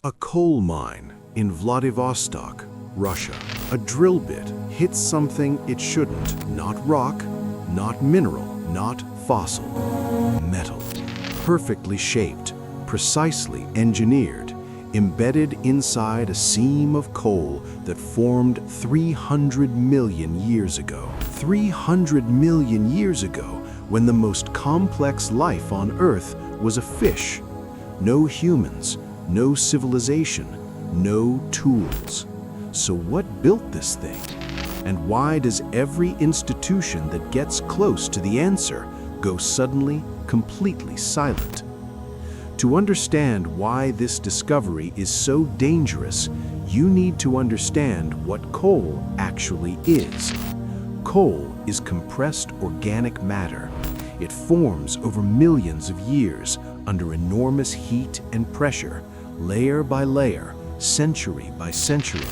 A coal mine in Vladivostok, Russia. A drill bit hits something it shouldn't. Not rock, not mineral, not fossil. Metal. Perfectly shaped, precisely engineered, embedded inside a seam of coal that formed 300 million years ago. 300 million years ago, when the most complex life on Earth was a fish. No humans, no civilization, no tools. So what built this thing? And why does every institution that gets close to the answer go suddenly, completely silent? To understand why this discovery is so dangerous, you need to understand what coal actually is. Coal is compressed organic matter. It forms over millions of years under enormous heat and pressure, layer by layer, century by century.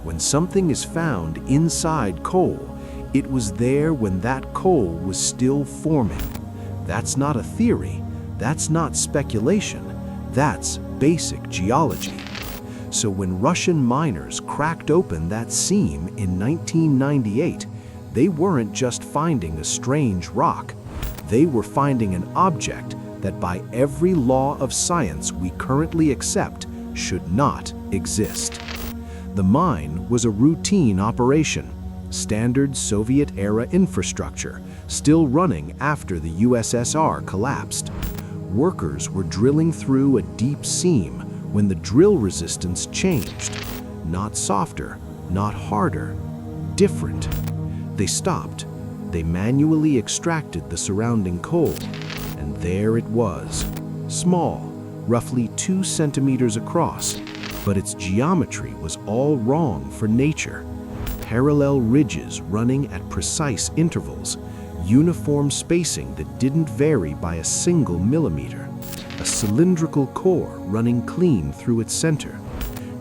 When something is found inside coal, it was there when that coal was still forming. That's not a theory, that's not speculation, that's basic geology. So when Russian miners cracked open that seam in 1998, they weren't just finding a strange rock, they were finding an object that by every law of science we currently accept should not exist. The mine was a routine operation, standard Soviet-era infrastructure, still running after the USSR collapsed. Workers were drilling through a deep seam when the drill resistance changed. Not softer, not harder, different. They stopped. They manually extracted the surrounding coal. And there it was, small, roughly 2 centimeters across, but its geometry was all wrong for nature. Parallel ridges running at precise intervals, uniform spacing that didn't vary by a single millimeter, a cylindrical core running clean through its center.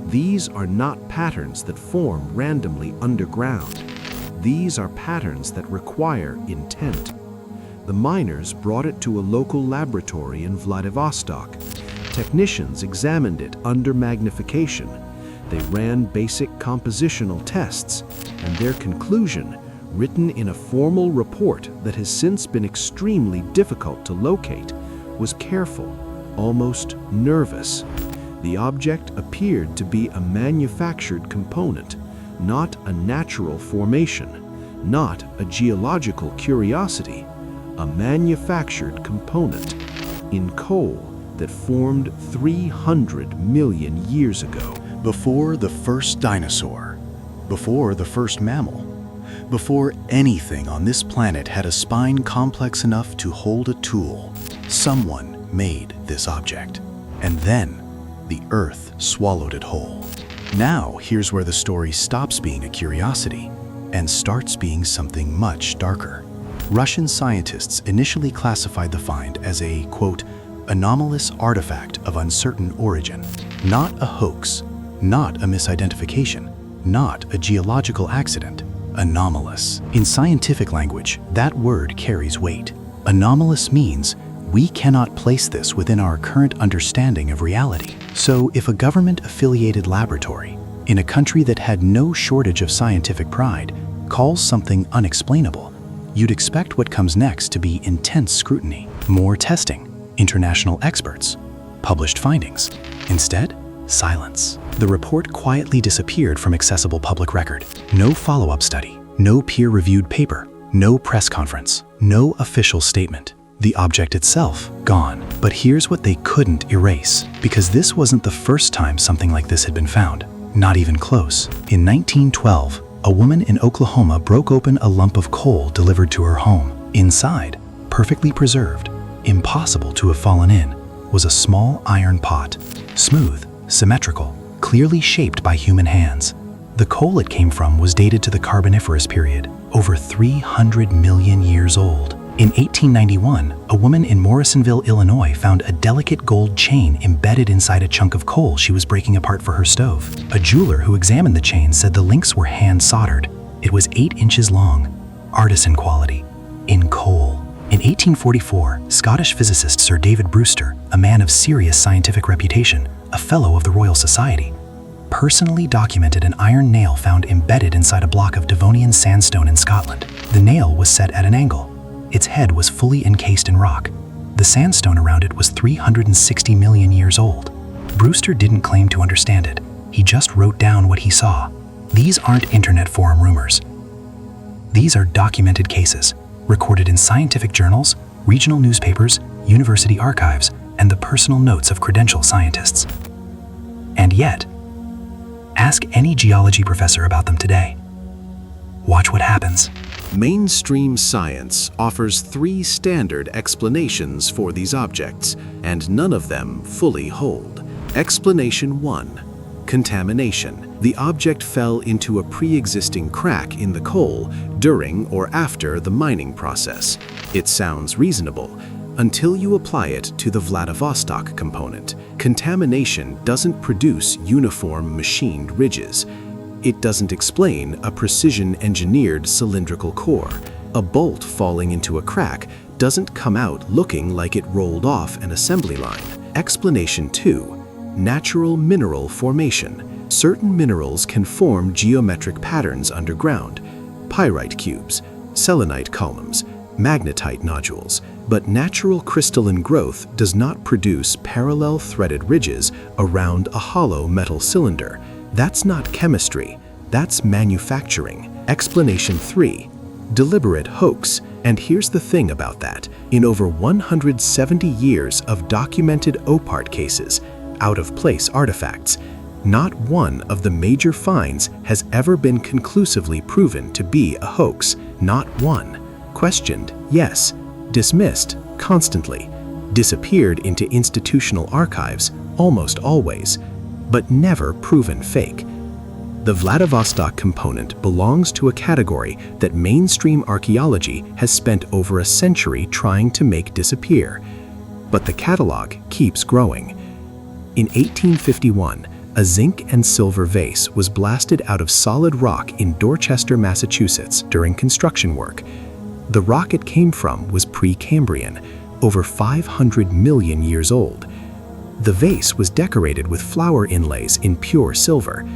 These are not patterns that form randomly underground. These are patterns that require intent. The miners brought it to a local laboratory in Vladivostok. Technicians examined it under magnification. They ran basic compositional tests, and their conclusion, written in a formal report that has since been extremely difficult to locate, was careful, almost nervous. The object appeared to be a manufactured component, not a natural formation, not a geological curiosity, a manufactured component in coal that formed 300 million years ago. Before the first dinosaur, before the first mammal, before anything on this planet had a spine complex enough to hold a tool, someone made this object. And then the Earth swallowed it whole. Now here's where the story stops being a curiosity and starts being something much darker. Russian scientists initially classified the find as a, quote, anomalous artifact of uncertain origin. Not a hoax, not a misidentification, not a geological accident. Anomalous. In scientific language, that word carries weight. Anomalous means we cannot place this within our current understanding of reality. So if a government-affiliated laboratory in a country that had no shortage of scientific pride calls something unexplainable, you'd expect what comes next to be intense scrutiny, more testing, international experts, published findings. Instead, silence. The report quietly disappeared from accessible public record. No follow-up study, no peer-reviewed paper, no press conference, no official statement. The object itself, gone. But here's what they couldn't erase, because this wasn't the first time something like this had been found. Not even close. In 1912, a woman in Oklahoma broke open a lump of coal delivered to her home. Inside, perfectly preserved, impossible to have fallen in, was a small iron pot, smooth, symmetrical, clearly shaped by human hands. The coal it came from was dated to the Carboniferous period, over 300 million years old. In 1891, a woman in Morrisonville, Illinois found a delicate gold chain embedded inside a chunk of coal she was breaking apart for her stove. A jeweler who examined the chain said the links were hand-soldered. It was 8 inches long, artisan quality, in coal. In 1844, Scottish physicist Sir David Brewster, a man of serious scientific reputation, a fellow of the Royal Society, personally documented an iron nail found embedded inside a block of Devonian sandstone in Scotland. The nail was set at an angle. Its head was fully encased in rock. The sandstone around it was 360 million years old. Brewster didn't claim to understand it. He just wrote down what he saw. These aren't internet forum rumors. These are documented cases, recorded in scientific journals, regional newspapers, university archives, and the personal notes of credentialed scientists. And yet, ask any geology professor about them today. Watch what happens. Mainstream science offers 3 standard explanations for these objects, and none of them fully hold. Explanation 1. Contamination. The object fell into a pre-existing crack in the coal during or after the mining process. It sounds reasonable until you apply it to the Vladivostok component. Contamination doesn't produce uniform machined ridges. It doesn't explain a precision-engineered cylindrical core. A bolt falling into a crack doesn't come out looking like it rolled off an assembly line. Explanation 2. Natural mineral formation. Certain minerals can form geometric patterns underground, pyrite cubes, selenite columns, magnetite nodules, but natural crystalline growth does not produce parallel threaded ridges around a hollow metal cylinder. That's not chemistry, that's manufacturing. Explanation 3. Deliberate hoax. And here's the thing about that. In over 170 years of documented OPART cases, out-of-place artifacts, not one of the major finds has ever been conclusively proven to be a hoax. Not one. Questioned, yes. Dismissed, constantly. Disappeared into institutional archives, almost always. But never proven fake. The Vladivostok component belongs to a category that mainstream archaeology has spent over a century trying to make disappear. But the catalog keeps growing. In 1851, a zinc and silver vase was blasted out of solid rock in Dorchester, Massachusetts during construction work. The rock it came from was Precambrian, over 500 million years old. The vase was decorated with flower inlays in pure silver.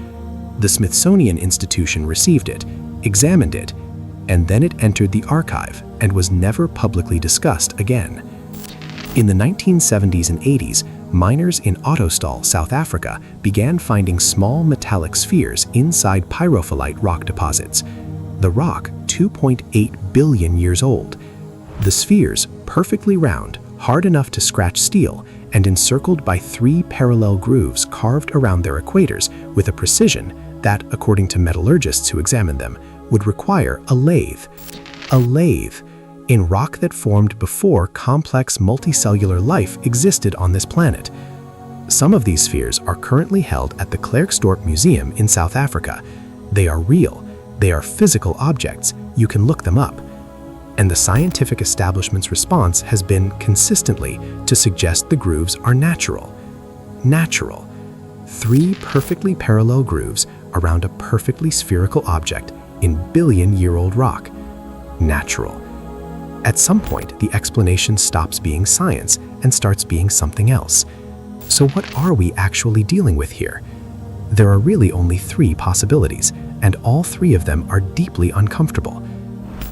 The Smithsonian Institution received it, examined it, and then it entered the archive and was never publicly discussed again. In the 1970s and 80s, miners in Ottosdal, South Africa, began finding small metallic spheres inside pyrophyllite rock deposits. The rock, 2.8 billion years old. The spheres, perfectly round, hard enough to scratch steel, and encircled by 3 parallel grooves carved around their equators with a precision that, according to metallurgists who examined them, would require a lathe. A lathe in rock that formed before complex multicellular life existed on this planet. Some of these spheres are currently held at the Klerksdorp Museum in South Africa. They are real. They are physical objects. You can look them up. And the scientific establishment's response has been consistently to suggest the grooves are natural. Natural. 3 perfectly parallel grooves around a perfectly spherical object in billion-year-old rock. Natural. At some point, the explanation stops being science and starts being something else. So what are we actually dealing with here? There are really only 3 possibilities, and all 3 of them are deeply uncomfortable.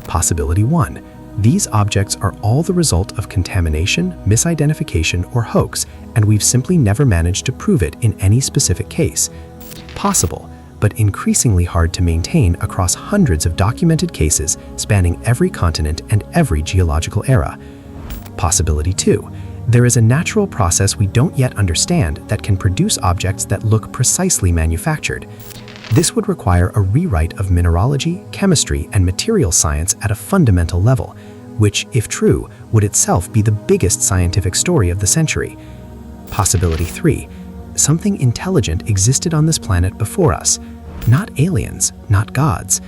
Possibility 1. These objects are all the result of contamination, misidentification, or hoax, and we've simply never managed to prove it in any specific case. Possible, but increasingly hard to maintain across hundreds of documented cases spanning every continent and every geological era. Possibility 2. There is a natural process we don't yet understand that can produce objects that look precisely manufactured. This would require a rewrite of mineralogy, chemistry, and material science at a fundamental level, which, if true, would itself be the biggest scientific story of the century. Possibility 3. Something intelligent existed on this planet before us. Not aliens, not gods.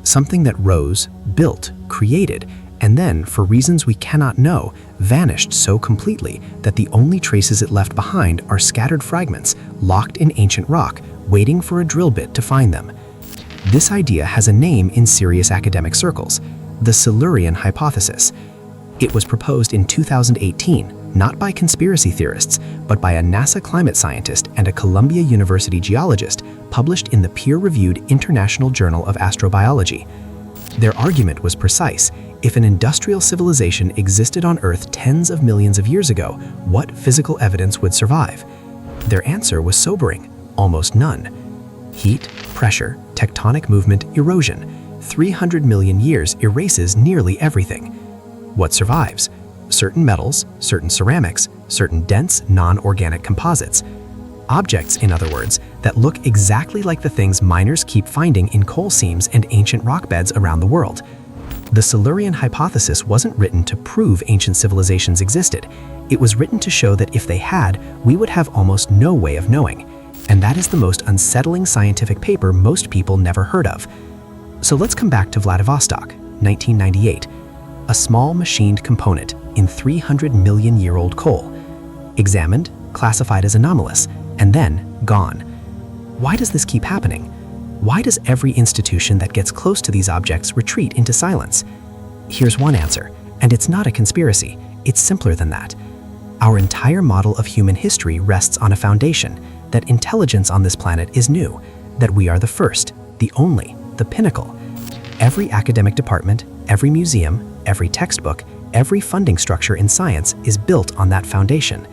Something that rose, built, created, and then, for reasons we cannot know, vanished so completely that the only traces it left behind are scattered fragments locked in ancient rock, waiting for a drill bit to find them. This idea has a name in serious academic circles: the Silurian Hypothesis. It was proposed in 2018, not by conspiracy theorists, but by a NASA climate scientist and a Columbia University geologist, published in the peer-reviewed International Journal of Astrobiology. Their argument was precise. If an industrial civilization existed on Earth tens of millions of years ago, what physical evidence would survive? Their answer was sobering: almost none. Heat, pressure, tectonic movement, erosion. 300 million years erases nearly everything. What survives? Certain metals, certain ceramics, certain dense, non-organic composites. Objects, in other words, that look exactly like the things miners keep finding in coal seams and ancient rock beds around the world. The Silurian Hypothesis wasn't written to prove ancient civilizations existed. It was written to show that if they had, we would have almost no way of knowing. And that is the most unsettling scientific paper most people never heard of. So let's come back to Vladivostok, 1998, a small machined component in 300-million-year-old coal. Examined, classified as anomalous, and then gone. Why does this keep happening? Why does every institution that gets close to these objects retreat into silence? Here's one answer, and it's not a conspiracy. It's simpler than that. Our entire model of human history rests on a foundation that intelligence on this planet is new, that we are the first, the only, the pinnacle. Every academic department, every museum, every textbook, every funding structure in science is built on that foundation.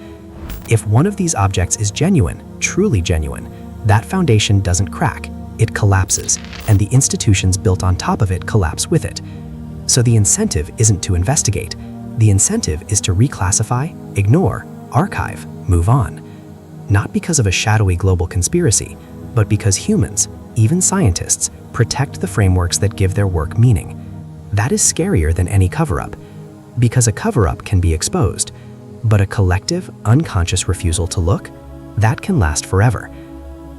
If one of these objects is genuine, truly genuine, that foundation doesn't crack, it collapses, and the institutions built on top of it collapse with it. So the incentive isn't to investigate. The incentive is to reclassify, ignore, archive, move on. Not because of a shadowy global conspiracy, but because humans, even scientists, protect the frameworks that give their work meaning. That is scarier than any cover-up, because a cover-up can be exposed, but a collective, unconscious refusal to look, that can last forever.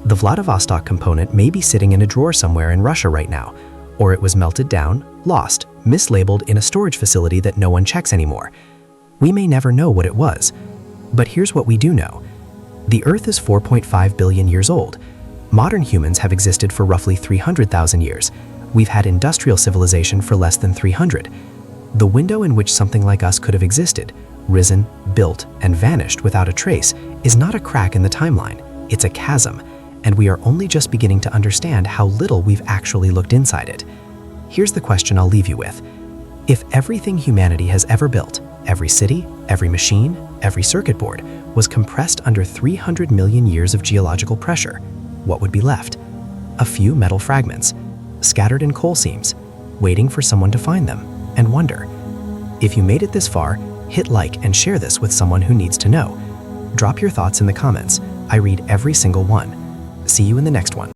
The Vladivostok component may be sitting in a drawer somewhere in Russia right now, or it was melted down, lost, mislabeled in a storage facility that no one checks anymore. We may never know what it was, but here's what we do know. The Earth is 4.5 billion years old. Modern humans have existed for roughly 300,000 years. We've had industrial civilization for less than 300. The window in which something like us could have existed, risen, built, and vanished without a trace is not a crack in the timeline, it's a chasm, and we are only just beginning to understand how little we've actually looked inside it. Here's the question I'll leave you with. If everything humanity has ever built, every city, every machine, every circuit board, was compressed under 300 million years of geological pressure, what would be left? A few metal fragments, scattered in coal seams, waiting for someone to find them and wonder. If you made it this far, hit like and share this with someone who needs to know. Drop your thoughts in the comments. I read every single one. See you in the next one.